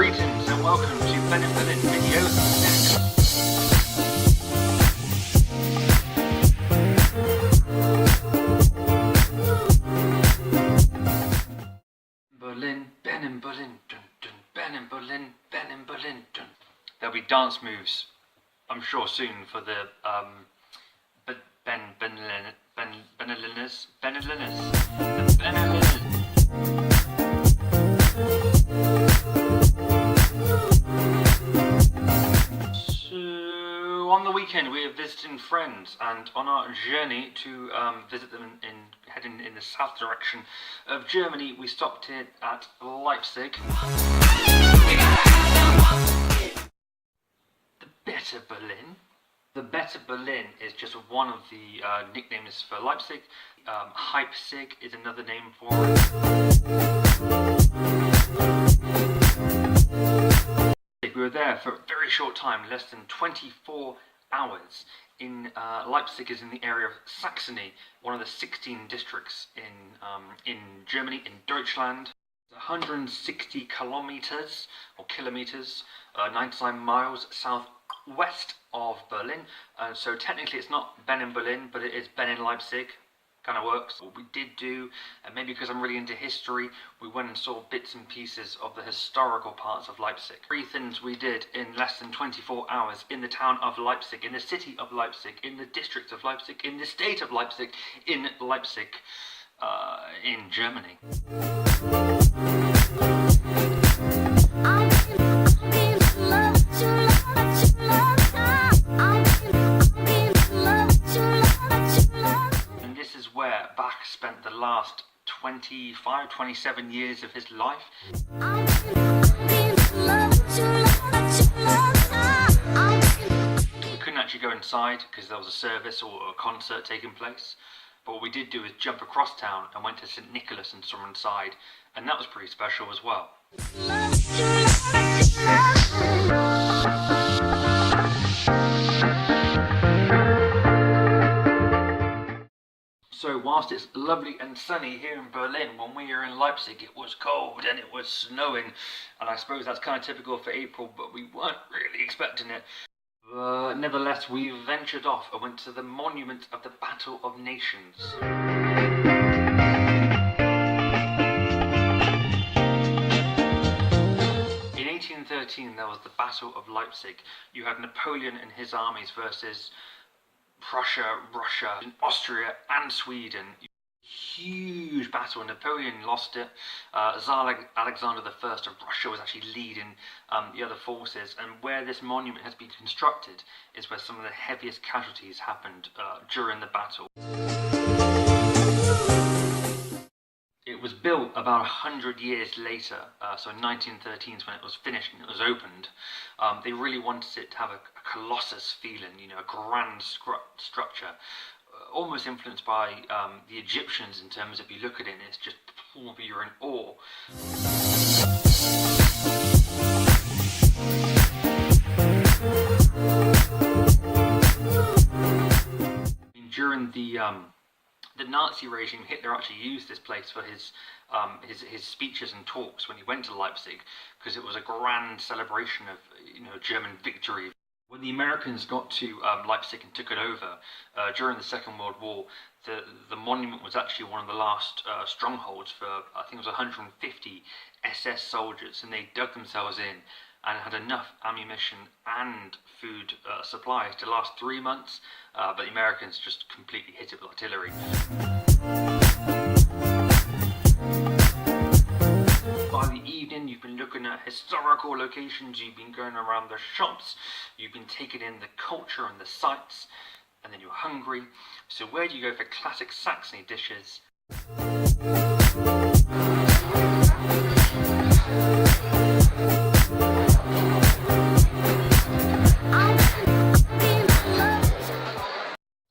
Greetings and welcome to Ben and Berlin videos. Berlin, Ben and Berlin, dun dun, Ben and Berlin, Ben and Berlin, dun. There'll be dance moves, I'm sure soon for the Beneliners. So on the weekend we are visiting friends, and on our journey to visit them heading in the south direction of Germany, we stopped in at Leipzig. The Better Berlin. The Better Berlin is just one of the nicknames for Leipzig. Leipzig is another name for it. We were there for a very short time, less than 24 hours. Leipzig is in the area of Saxony, one of the 16 districts in Germany, in Deutschland. 160 kilometers, 99 miles southwest of Berlin. So technically it's not Ben in Berlin, but it is Ben in Leipzig. Kind of works. What we did do, and maybe because I'm really into history, we went and saw bits and pieces of the historical parts of Leipzig. 3 things we did in less than 24 hours in the town of Leipzig, in the city of Leipzig, in the district of Leipzig, in the state of Leipzig, in Leipzig, in Germany. Where Bach spent the last 27 years of his life. We couldn't actually go inside because there was a service or a concert taking place, but what we did do is jump across town and went to St. Nicholas and saw inside, and that was pretty special as well. So whilst it's lovely and sunny here in Berlin, when we were in Leipzig it was cold and it was snowing, and I suppose that's kind of typical for April, but we weren't really expecting it. Nevertheless, we ventured off and went to the monument of the Battle of Nations. In 1813 there was the Battle of Leipzig. You had Napoleon and his armies versus Prussia, Russia, Austria and Sweden. Huge battle. Napoleon lost it. Tsar Alexander I of Russia was actually leading the other forces, and where this monument has been constructed is where some of the heaviest casualties happened during the battle. It was built about 100 years later, so in 1913 is when it was finished and it was opened. They really wanted it to have a colossus feeling, you know, a grand structure, almost influenced by the Egyptians in terms of, if you look at it, it's just, you're in awe. During the Nazi regime, Hitler actually used this place for his speeches and talks when he went to Leipzig, because it was a grand celebration of, you know, German victory. When the Americans got to Leipzig and took it over during the Second World War, the monument was actually one of the last strongholds for, I think it was 150 SS soldiers, and they dug themselves in and had enough ammunition and food supplies to last 3 months, but the Americans just completely hit it with artillery. By the evening, you've been looking at historical locations, you've been going around the shops, you've been taking in the culture and the sights, and then you're hungry. So where do you go for classic Saxony dishes?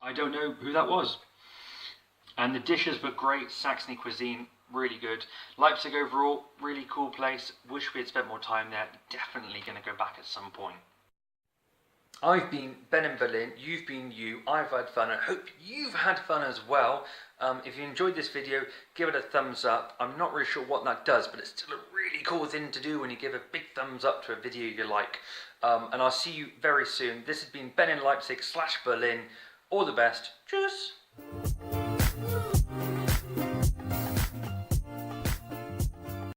I don't know who that was. And the dishes were great. Saxony cuisine, really good. Leipzig overall, really cool place. Wish we had spent more time there. Definitely going to go back at some point. I've been Ben in Berlin, you've been you, I've had fun, I hope you've had fun as well. If you enjoyed this video, give it a thumbs up. I'm not really sure what that does, but it's still a really cool thing to do when you give a big thumbs up to a video you like. And I'll see you very soon. This has been Ben in Leipzig / Berlin. All the best. Tschüss.